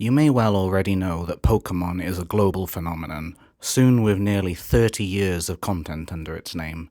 You may well already know that Pokémon is a global phenomenon, soon with nearly 30 years of content under its name.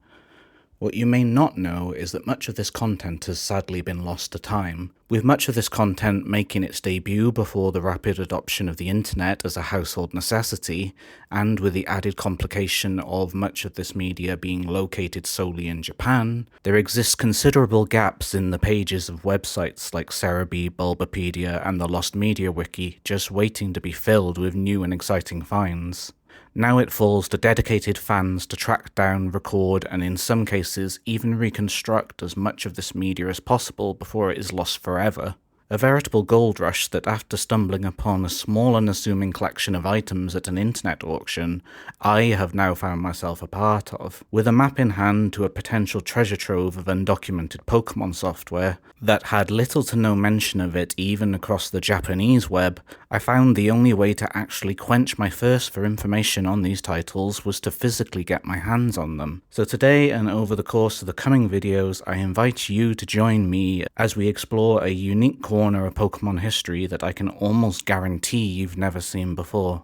What you may not know is that much of this content has sadly been lost to time, with much of this content making its debut before the rapid adoption of the internet as a household necessity, and with the added complication of much of this media being located solely in Japan. There exist considerable gaps in the pages of websites like Cerebi, Bulbapedia, and the Lost Media Wiki, just waiting to be filled with new and exciting finds. Now it falls to dedicated fans to track down, record, and in some cases even reconstruct as much of this media as possible before it is lost forever. A veritable gold rush that, after stumbling upon a small unassuming collection of items at an internet auction, I have now found myself a part of. With a map in hand to a potential treasure trove of undocumented Pokémon software that had little to no mention of it even across the Japanese web, I found the only way to actually quench my thirst for information on these titles was to physically get my hands on them. So today, and over the course of the coming videos, I invite you to join me as we explore a unique corner of Pokémon history that I can almost guarantee you've never seen before.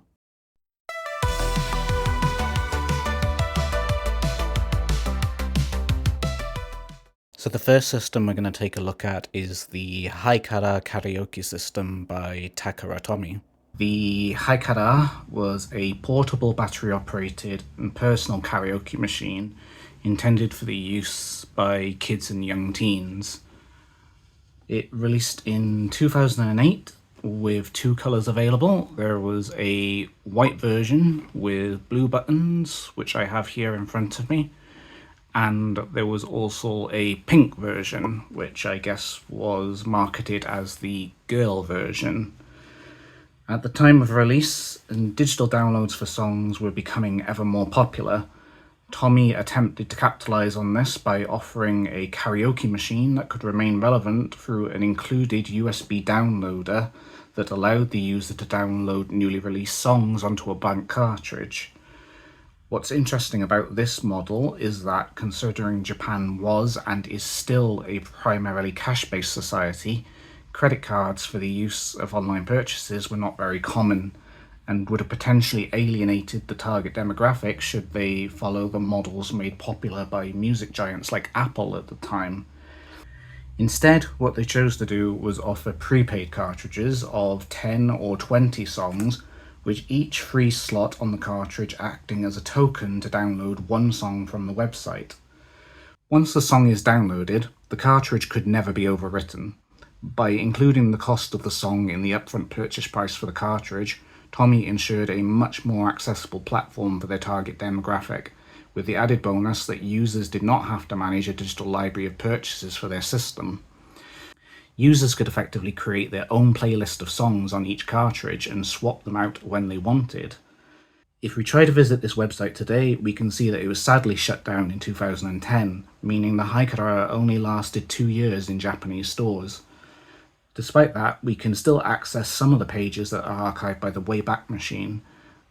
So the first system we're going to take a look at is the Takara karaoke system by Takara Tomy. The Hitto was a portable battery-operated and personal karaoke machine intended for the use by kids and young teens. It released in 2008 with two colours available. There was a white version with blue buttons, which I have here in front of me, and there was also a pink version, which I guess was marketed as the girl version. At the time of release, digital downloads for songs were becoming ever more popular. Tomy attempted to capitalise on this by offering a karaoke machine that could remain relevant through an included USB downloader that allowed the user to download newly released songs onto a blank cartridge. What's interesting about this model is that, considering Japan was and is still a primarily cash-based society, credit cards for the use of online purchases were not very common, and would have potentially alienated the target demographic should they follow the models made popular by music giants like Apple at the time. Instead, what they chose to do was offer prepaid cartridges of 10 or 20 songs, with each free slot on the cartridge acting as a token to download one song from the website. Once the song is downloaded, the cartridge could never be overwritten. By including the cost of the song in the upfront purchase price for the cartridge, Tomy ensured a much more accessible platform for their target demographic, with the added bonus that users did not have to manage a digital library of purchases for their system. Users could effectively create their own playlist of songs on each cartridge and swap them out when they wanted. If we try to visit this website today, we can see that it was sadly shut down in 2010, meaning the Takara only lasted 2 years in Japanese stores. Despite that, we can still access some of the pages that are archived by the Wayback Machine.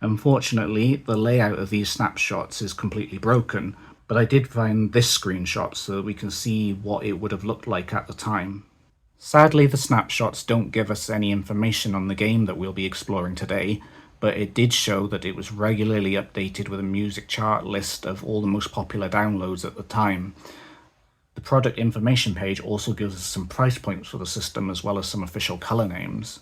Unfortunately, the layout of these snapshots is completely broken, but I did find this screenshot so that we can see what it would have looked like at the time. Sadly, the snapshots don't give us any information on the game that we'll be exploring today, but it did show that it was regularly updated with a music chart list of all the most popular downloads at the time. The product information page also gives us some price points for the system as well as some official colour names.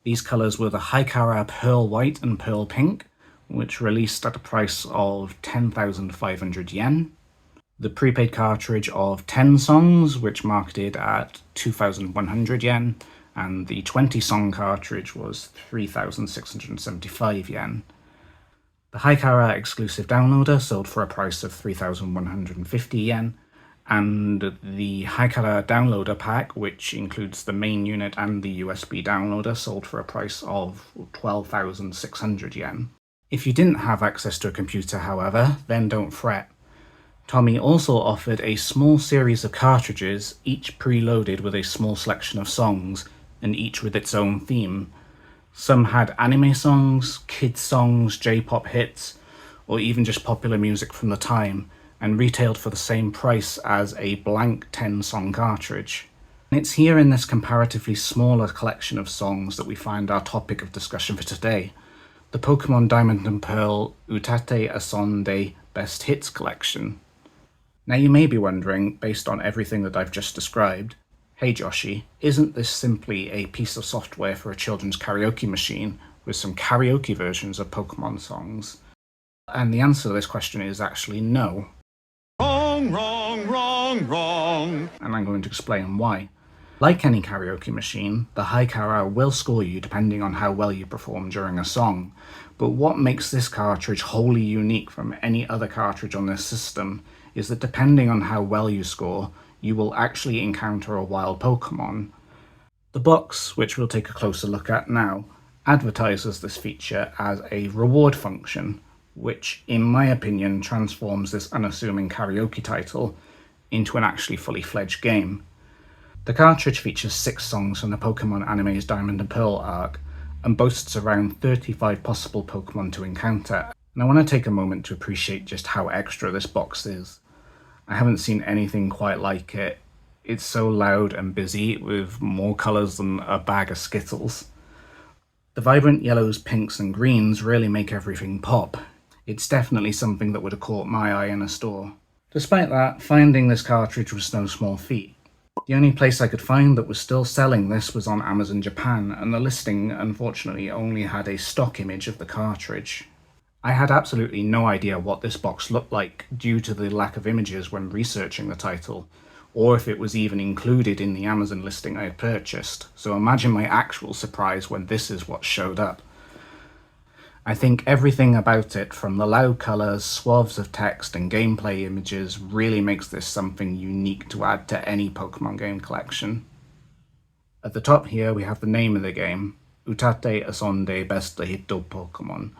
These colours were the Takara Pearl White and Pearl Pink, which released at a price of 10,500 yen. The prepaid cartridge of 10 songs, which marketed at 2,100 yen, and the 20 song cartridge was 3,675 yen. The Takara exclusive downloader sold for a price of 3,150 yen, and the Takara downloader pack, which includes the main unit and the USB downloader, sold for a price of 12,600 yen. If you didn't have access to a computer, however, then don't fret. Tomy also offered a small series of cartridges, each preloaded with a small selection of songs, and each with its own theme. Some had anime songs, kids songs, J-pop hits, or even just popular music from the time, and retailed for the same price as a blank 10-song cartridge. And it's here in this comparatively smaller collection of songs that we find our topic of discussion for today, the Pokemon Diamond and Pearl Utatte Asonde Best Hits collection. Now you may be wondering, based on everything that I've just described, hey Joshi, isn't this simply a piece of software for a children's karaoke machine with some karaoke versions of Pokemon songs? And the answer to this question is actually no. Wrong, wrong, wrong, wrong. And I'm going to explain why. Like any karaoke machine, the Kara will score you depending on how well you perform during a song, but what makes this cartridge wholly unique from any other cartridge on this system is that depending on how well you score, you will actually encounter a wild Pokemon. The box, which we'll take a closer look at now, advertises this feature as a reward function, which, in my opinion, transforms this unassuming karaoke title into an actually fully fledged game. The cartridge features 6 songs from the Pokemon anime's Diamond and Pearl arc, and boasts around 35 possible Pokemon to encounter, and I want to take a moment to appreciate just how extra this box is. I haven't seen anything quite like it. It's so loud and busy, with more colours than a bag of Skittles. The vibrant yellows, pinks and greens really make everything pop. It's definitely something that would have caught my eye in a store. Despite that, finding this cartridge was no small feat. The only place I could find that was still selling this was on Amazon Japan, and the listing unfortunately only had a stock image of the cartridge. I had absolutely no idea what this box looked like due to the lack of images when researching the title, or if it was even included in the Amazon listing I had purchased, so imagine my actual surprise when this is what showed up. I think everything about it, from the loud colours, swaths of text and gameplay images, really makes this something unique to add to any Pokemon game collection. At the top here we have the name of the game, Utatte Asonde Best Hitto Pokémon,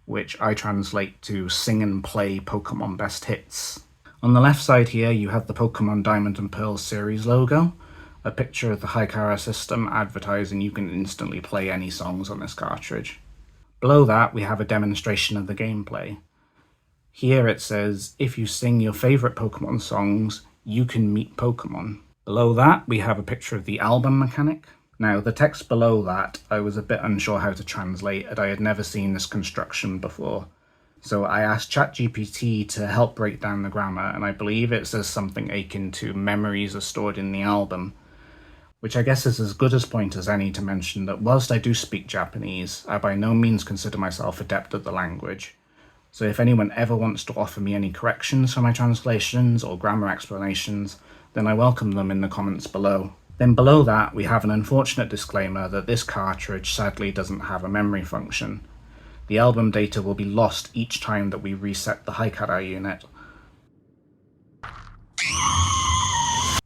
which I translate to Sing and Play Pokemon Best Hits. On the left side here you have the Pokemon Diamond and Pearl series logo, a picture of the Kara system advertising you can instantly play any songs on this cartridge. Below that we have a demonstration of the gameplay. Here it says, if you sing your favourite Pokemon songs, you can meet Pokemon. Below that we have a picture of the album mechanic. Now the text below that I was a bit unsure how to translate, and I had never seen this construction before. So I asked ChatGPT to help break down the grammar, and I believe it says something akin to memories are stored in the album, which I guess is as good a point as any to mention that whilst I do speak Japanese, I by no means consider myself adept at the language. So if anyone ever wants to offer me any corrections for my translations or grammar explanations, then I welcome them in the comments below. Then below that we have an unfortunate disclaimer that this cartridge sadly doesn't have a memory function. The album data will be lost each time that we reset the Kara unit.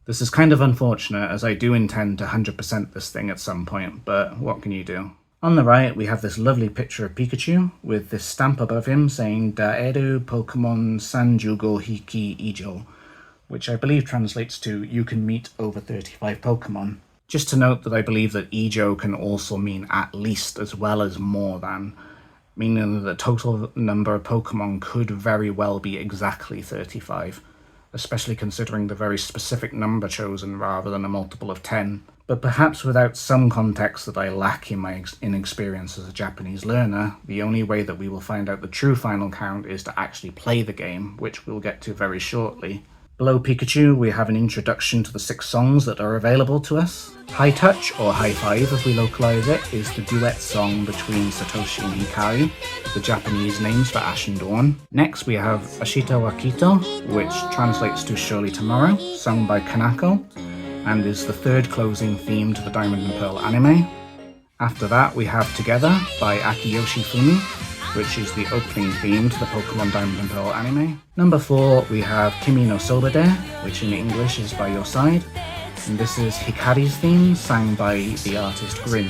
This is kind of unfortunate, as I do intend to 100% this thing at some point, but what can you do? On the right we have this lovely picture of Pikachu, with this stamp above him saying Daeru Pokemon Sanjugo Hiki Ijo, which I believe translates to you can meet over 35 Pokemon. Just to note that I believe that Ijo can also mean at least as well as more than, meaning that the total number of Pokemon could very well be exactly 35. Especially considering the very specific number chosen rather than a multiple of 10. But perhaps without some context that I lack in my inexperience as a Japanese learner, the only way that we will find out the true final count is to actually play the game, which we'll get to very shortly. Below Pikachu we have an introduction to the 6 songs that are available to us. High Touch, or High Five if we localise it, is the duet song between Satoshi and Hikari, the Japanese names for Ash and Dawn. Next we have Ashita wa Kito, which translates to Surely Tomorrow, sung by Kanako, and is the 3rd closing theme to the Diamond and Pearl anime. After that we have Together by Akiyoshi Fumi, which is the opening theme to the Pokemon Diamond and Pearl anime. Number 4 we have Kimi no Sobade, which in English is By Your Side, and this is Hikari's theme, sang by the artist Grin,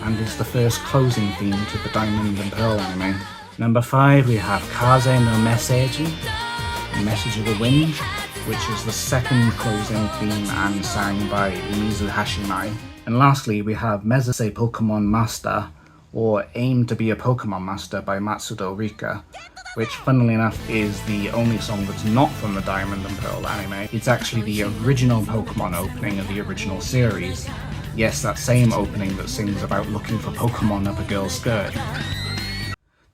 and is the first closing theme to the Diamond and Pearl anime. Number 5 we have Kaze no Message, Message of the Wind, which is the second closing theme and sang by Mizu Hashimai. And lastly we have Mezase Pokemon Master, or Aim to be a Pokemon Master by Matsudo Rika, which funnily enough is the only song that's not from the Diamond and Pearl anime. It's actually the original Pokemon opening of the original series. Yes, that same opening that sings about looking for Pokemon up a girl's skirt.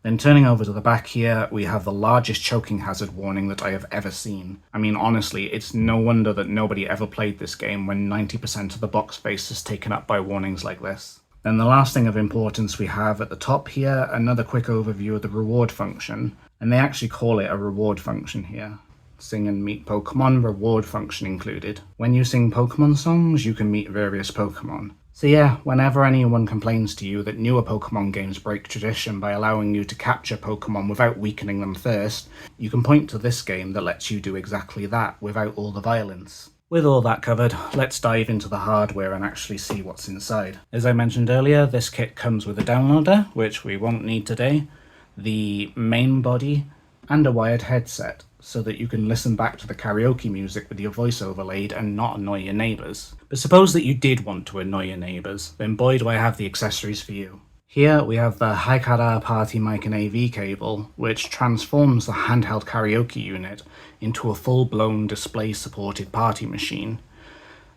Then turning over to the back here, we have the largest choking hazard warning that I have ever seen. I mean, honestly, it's no wonder that nobody ever played this game when 90% of the box face is taken up by warnings like this. Then the last thing of importance we have at the top here, another quick overview of the reward function, and they actually call it a reward function here. Sing and meet Pokemon, reward function included. When you sing Pokemon songs, you can meet various Pokemon. So yeah, whenever anyone complains to you that newer Pokemon games break tradition by allowing you to capture Pokemon without weakening them first, you can point to this game that lets you do exactly that without all the violence. With all that covered, let's dive into the hardware and actually see what's inside. As I mentioned earlier, this kit comes with a downloader, which we won't need today, the main body, and a wired headset, so that you can listen back to the karaoke music with your voice overlaid and not annoy your neighbours. But suppose that you did want to annoy your neighbours, then boy do I have the accessories for you. Here we have the Takara party mic and AV cable, which transforms the handheld karaoke unit into a full-blown display-supported party machine.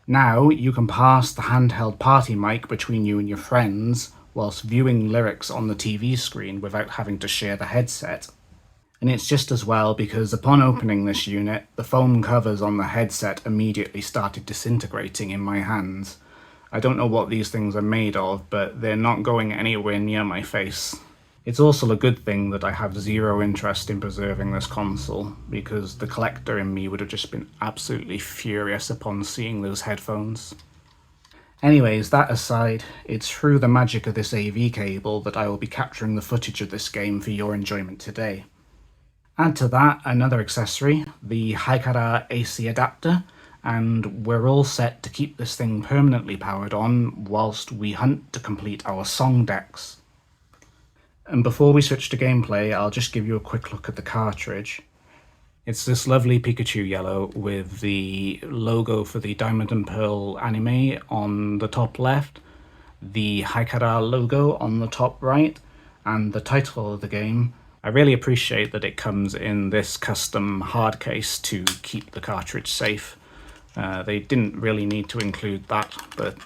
Now you can pass the handheld party mic between you and your friends whilst viewing lyrics on the TV screen without having to share the headset. And it's just as well because upon opening this unit, the foam covers on the headset immediately started disintegrating in my hands. I don't know what these things are made of, but they're not going anywhere near my face. It's also a good thing that I have zero interest in preserving this console, because the collector in me would have just been absolutely furious upon seeing those headphones. Anyways, that aside, it's through the magic of this AV cable that I will be capturing the footage of this game for your enjoyment today. Add to that another accessory, the Takara AC adapter, and we're all set to keep this thing permanently powered on whilst we hunt to complete our song decks. And before we switch to gameplay, I'll just give you a quick look at the cartridge. It's this lovely Pikachu yellow with the logo for the Diamond and Pearl anime on the top left, the Takara logo on the top right, and the title of the game. I really appreciate that it comes in this custom hard case to keep the cartridge safe. They didn't really need to include that, but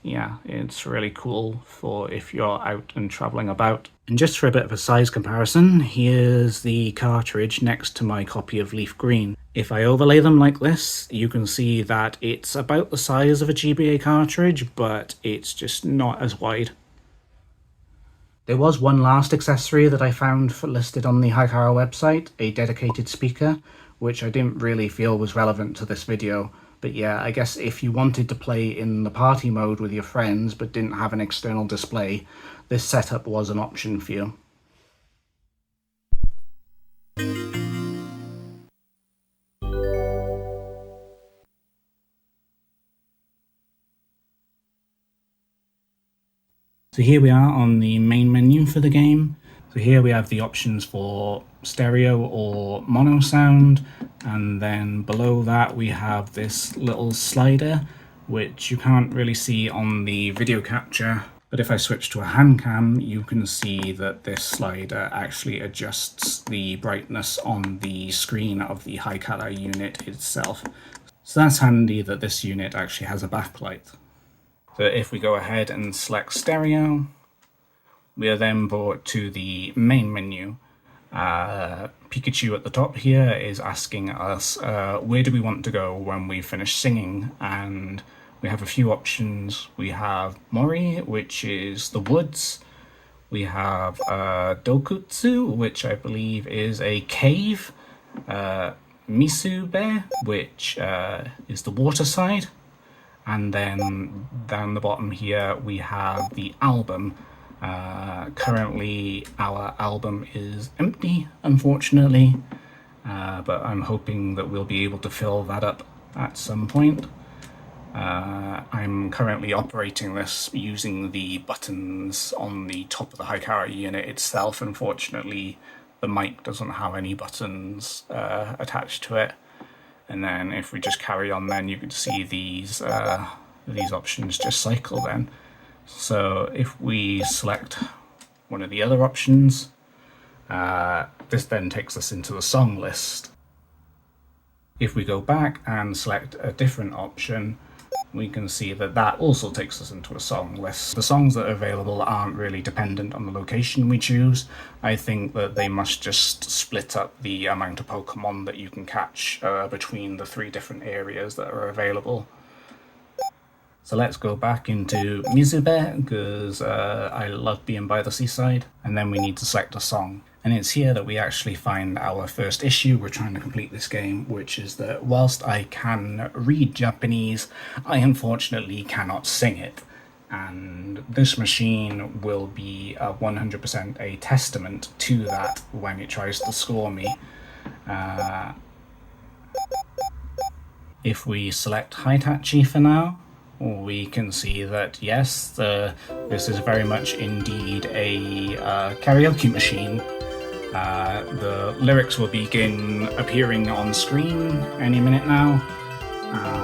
yeah, it's really cool for if you're out and traveling about. And just for a bit of a size comparison, here's the cartridge next to my copy of Leaf Green. If I overlay them like this, you can see that it's about the size of a GBA cartridge, but it's just not as wide. There was one last accessory that I found listed on the Takara website, a dedicated speaker, which I didn't really feel was relevant to this video. But yeah, I guess if you wanted to play in the party mode with your friends but didn't have an external display, this setup was an option for you. So here we are on the main menu for the game. So here we have the options for stereo or mono sound, and then below that we have this little slider, which you can't really see on the video capture, but if I switch to a hand cam, you can see that this slider actually adjusts the brightness on the screen of the Takara unit itself. So that's handy that this unit actually has a backlight. So if we go ahead and select stereo, we are then brought to the main menu. Pikachu at the top here is asking us where do we want to go when we finish singing, and we have a few options. We have Mori, which is the woods. We have Dokutsu, which I believe is a cave. Misube, which is the water side. And then down the bottom here we have the album. Currently our album is empty, unfortunately, but I'm hoping that we'll be able to fill that up at some point. I'm currently operating this using the buttons on the top of the Takara unit itself. Unfortunately, the mic doesn't have any buttons attached to it. And then if we just carry on, then you can see these options just cycle then. So if we select one of the other options. This then takes us into the song list. If we go back and select a different option, we can see that that also takes us into a song list. The songs that are available aren't really dependent on the location we choose. I think that they must just split up the amount of Pokemon that you can catch between the 3 different areas that are available. So let's go back into Mizube, because I love being by the seaside, and then we need to select a song. And it's here that we actually find our first issue. We're trying to complete this game, which is that whilst I can read Japanese, I unfortunately cannot sing it. And this machine will be 100% a testament to that when it tries to score me. If we select Hitachi for now, we can see that yes, this is very much indeed a karaoke machine. The lyrics will begin appearing on screen any minute now.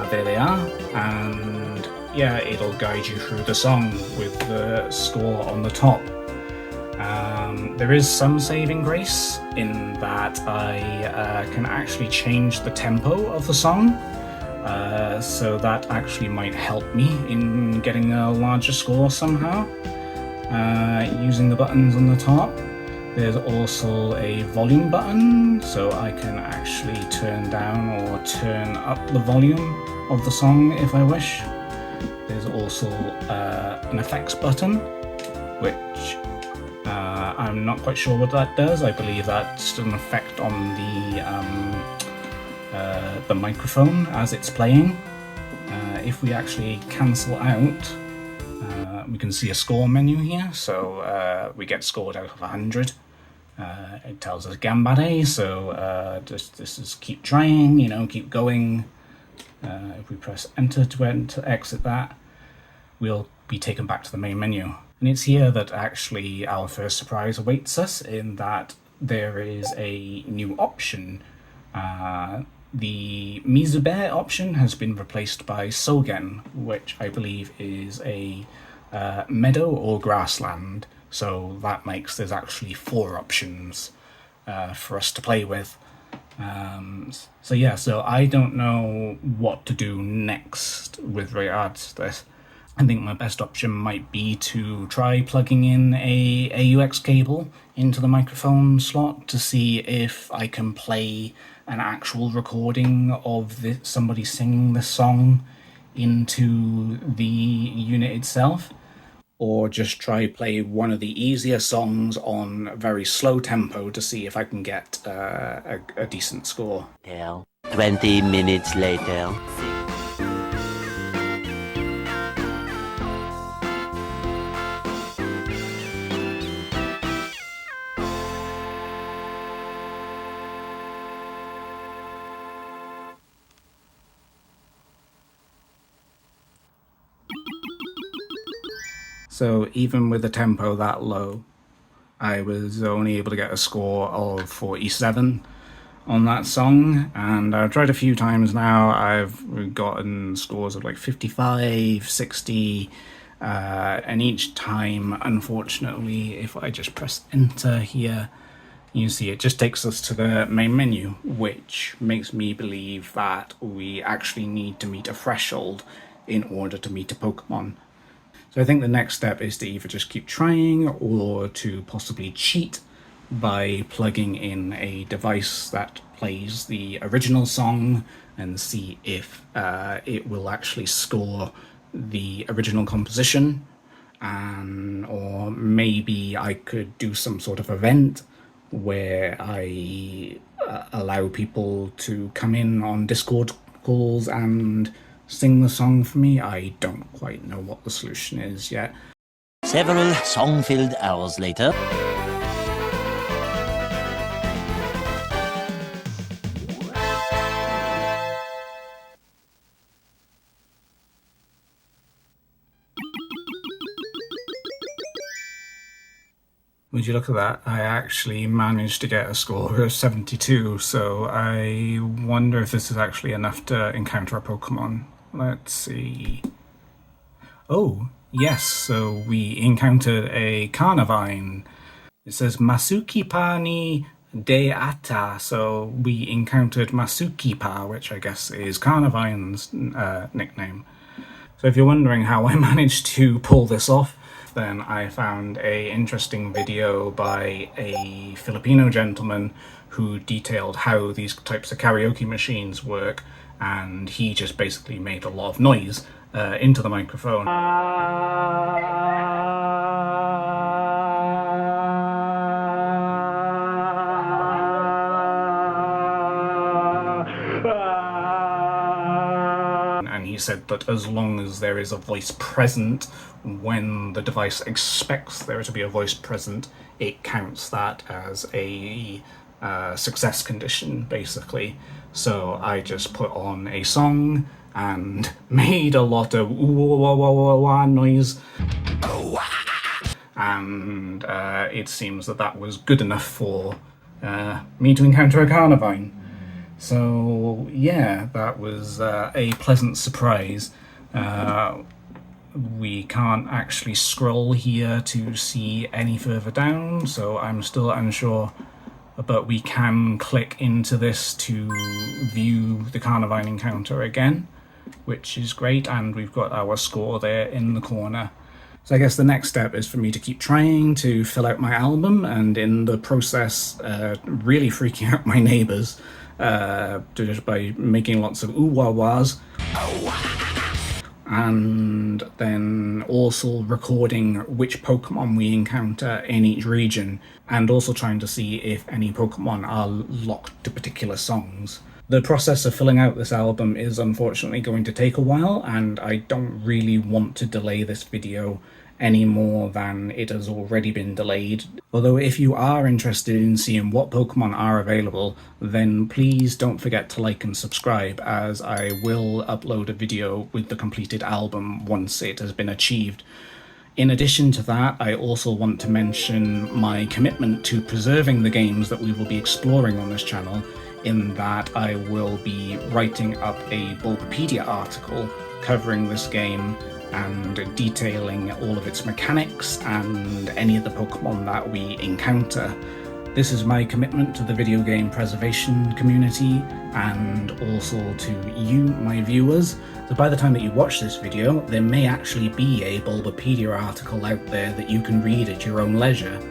There they are, and yeah, it'll guide you through the song with the score on the top. There is some saving grace in that I can actually change the tempo of the song, so that actually might help me in getting a larger score somehow, using the buttons on the top. There's also a volume button, so I can actually turn down or turn up the volume of the song if I wish. There's also an effects button, which I'm not quite sure what that does. I believe that's an effect on the microphone as it's playing. If we actually cancel out, we can see a score menu here, so we get scored out of 100. It tells us Gambare, so this is keep trying, keep going. If we press enter to exit that, we'll be taken back to the main menu. And it's here that actually our first surprise awaits us, in that there is a new option. The Mizube option has been replaced by Sogen, which I believe is a meadow or grassland. So that makes there's actually 4 options for us to play with. So I don't know what to do next with regards to this. I think my best option might be to try plugging in a AUX cable into the microphone slot to see if I can play an actual recording of somebody singing the song into the unit itself, or just try play one of the easier songs on very slow tempo to see if I can get a decent score. 20 minutes later. So even with the tempo that low, I was only able to get a score of 47 on that song, and I've tried a few times now. I've gotten scores of like 55, 60, and each time, unfortunately, if I just press enter here, you see it just takes us to the main menu, which makes me believe that we actually need to meet a threshold in order to meet a Pokemon. So I think the next step is to either just keep trying or to possibly cheat by plugging in a device that plays the original song and see if it will actually score the original composition, or maybe I could do some sort of event where I allow people to come in on Discord calls and sing the song for me. I don't quite know what the solution is yet. Several song-filled hours later. Would you look at that? I actually managed to get a score of 72, so I wonder if this is actually enough to encounter a Pokemon. Let's see. Oh, yes, so we encountered a Carnivine, It says Masuki-pa ni Utatte, so we encountered Masuki-pa, which I guess is Carnavine's nickname. So if you're wondering how I managed to pull this off, then I found a interesting video by a Filipino gentleman who detailed how these types of karaoke machines work, and he just basically made a lot of noise into the microphone. And he said that as long as there is a voice present when the device expects there to be a voice present, it counts that as a success condition, basically. So I just put on a song and made a lot of ooh-wah-wah-wah-wah noise. And it seems that that was good enough for me to encounter a Carnivine. So yeah, that was a pleasant surprise. We can't actually scroll here to see any further down, so I'm still unsure, but we can click into this to view the Carnivine encounter again, which is great, and we've got our score there in the corner. So I guess the next step is for me to keep trying to fill out my album, and in the process really freaking out my neighbours just by making lots of ooh-wah-wahs. And then also recording which Pokemon we encounter in each region, and also trying to see if any Pokemon are locked to particular songs. The process of filling out this album is unfortunately going to take a while, and I don't really want to delay this video any more than it has already been delayed. Although if you are interested in seeing what Pokemon are available, then please don't forget to like and subscribe, as I will upload a video with the completed album once it has been achieved. In addition to that, I also want to mention my commitment to preserving the games that we will be exploring on this channel, in that I will be writing up a Bulbapedia article covering this game and detailing all of its mechanics and any of the Pokemon that we encounter. This is my commitment to the video game preservation community, and also to you, my viewers. So by the time that you watch this video, there may actually be a Bulbapedia article out there that you can read at your own leisure.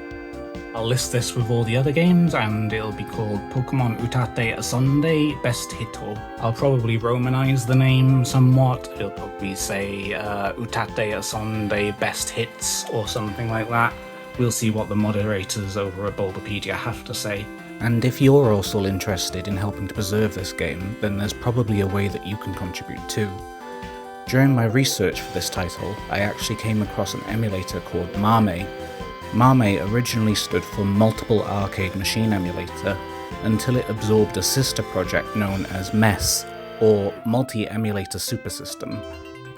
I'll list this with all the other games, and it'll be called Pokémon Utatte Asonde Best Hitto. I'll probably romanize the name somewhat. It'll probably say Utatte Asonde Best Hits or something like that. We'll see what the moderators over at Bulbapedia have to say. And if you're also interested in helping to preserve this game, then there's probably a way that you can contribute too. During my research for this title, I actually came across an emulator called MAME. MAME originally stood for Multiple Arcade Machine Emulator, until it absorbed a sister project known as MES, or Multi-Emulator Supersystem.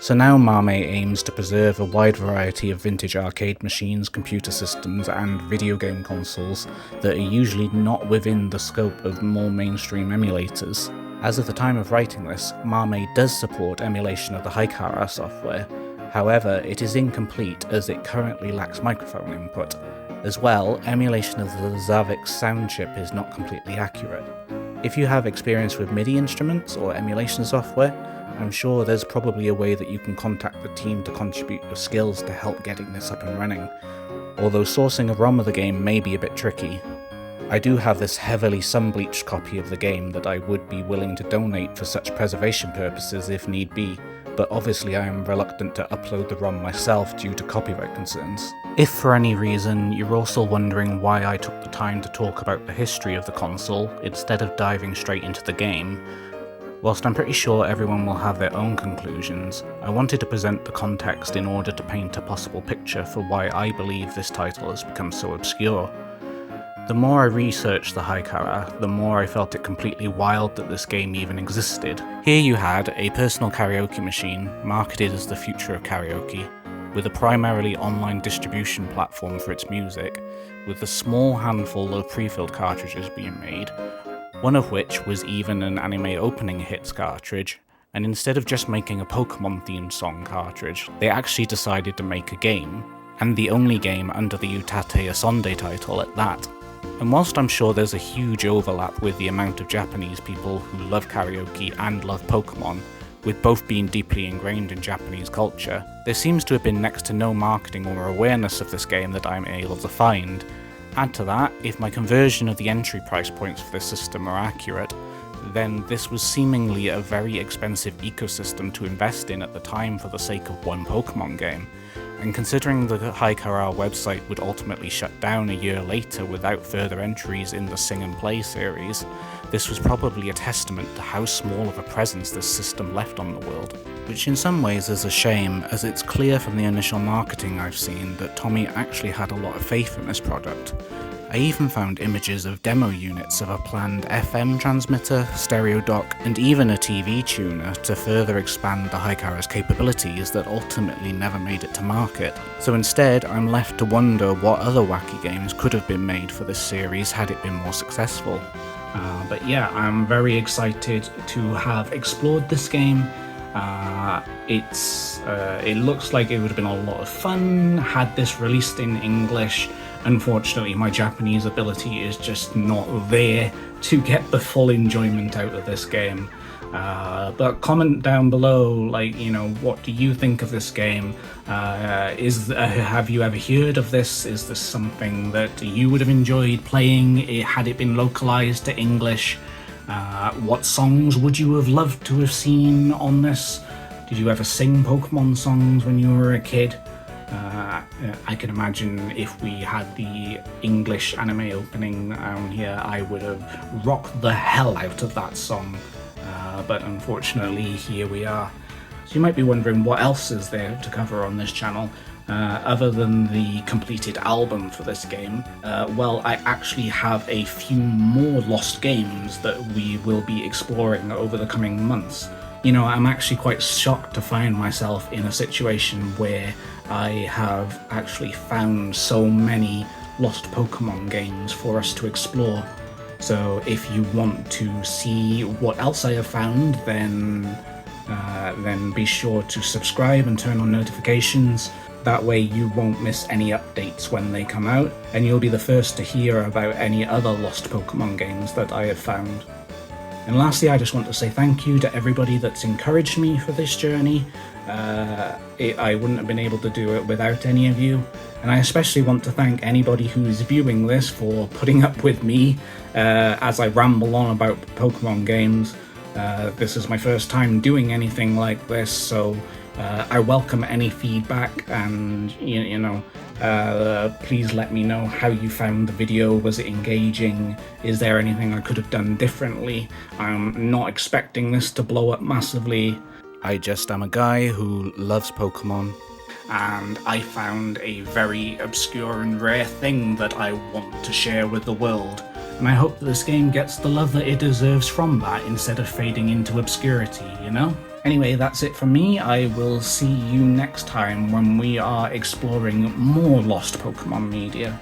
So now MAME aims to preserve a wide variety of vintage arcade machines, computer systems, and video game consoles that are usually not within the scope of more mainstream emulators. As of the time of writing this, MAME does support emulation of the Takara software. However, it is incomplete as it currently lacks microphone input. As well, emulation of the Zavix sound chip is not completely accurate. If you have experience with MIDI instruments or emulation software, I'm sure there's probably a way that you can contact the team to contribute your skills to help getting this up and running, although sourcing a ROM of the game may be a bit tricky. I do have this heavily sun-bleached copy of the game that I would be willing to donate for such preservation purposes if need be, but obviously I am reluctant to upload the ROM myself due to copyright concerns. If for any reason you're also wondering why I took the time to talk about the history of the console instead of diving straight into the game, whilst I'm pretty sure everyone will have their own conclusions, I wanted to present the context in order to paint a possible picture for why I believe this title has become so obscure. The more I researched the Takara, the more I felt it completely wild that this game even existed. Here you had a personal karaoke machine marketed as the future of karaoke, with a primarily online distribution platform for its music, with a small handful of pre-filled cartridges being made, one of which was even an anime opening hits cartridge, and instead of just making a Pokemon themed song cartridge, they actually decided to make a game. and the only game under the Utatte Asonde title at that. And whilst I'm sure there's a huge overlap with the amount of Japanese people who love karaoke and love Pokémon, with both being deeply ingrained in Japanese culture, there seems to have been next to no marketing or awareness of this game that I'm able to find. Add to that, if my conversion of the entry price points for this system are accurate, then this was seemingly a very expensive ecosystem to invest in at the time for the sake of one Pokémon game. And considering the KARAOKE website would ultimately shut down a year later without further entries in the Sing and Play series, this was probably a testament to how small of a presence this system left on the world. Which in some ways is a shame, as it's clear from the initial marketing I've seen that Tomy actually had a lot of faith in this product. I even found images of demo units of a planned FM transmitter, stereo dock, and even a TV tuner to further expand the Hikara's capabilities that ultimately never made it to market. So instead, I'm left to wonder what other wacky games could have been made for this series had it been more successful. But yeah, I'm very excited to have explored this game. It looks like it would have been a lot of fun had this released in English. Unfortunately, my Japanese ability is just not there to get the full enjoyment out of this game. But comment down below, like, you know, what do you think of this game? Have you ever heard of this? Is this something that you would have enjoyed playing had it been localized to English? What songs would you have loved to have seen on this? Did you ever sing Pokemon songs when you were a kid? I can imagine if we had the English anime opening down here, I would have rocked the hell out of that song. But unfortunately, here we are. So you might be wondering what else is there to cover on this channel, other than the completed album for this game. Well, I actually have a few more lost games that we will be exploring over the coming months. You know, I'm actually quite shocked to find myself in a situation where I have actually found so many lost Pokemon games for us to explore. So if you want to see what else I have found, then be sure to subscribe and turn on notifications. That way you won't miss any updates when they come out, and you'll be the first to hear about any other lost Pokemon games that I have found. And lastly, I just want to say thank you to everybody that's encouraged me for this journey. I wouldn't have been able to do it without any of you. And I especially want to thank anybody who's viewing this for putting up with me as I ramble on about Pokemon games. This is my first time doing anything like this, so I welcome any feedback, and please let me know how you found the video. Was it engaging? Is there anything I could have done differently? I'm not expecting this to blow up massively. I just am a guy who loves Pokemon, and I found a very obscure and rare thing that I want to share with the world. And I hope that this game gets the love that it deserves from that instead of fading into obscurity, you know? Anyway, that's it from me. I will see you next time when we are exploring more lost Pokemon media.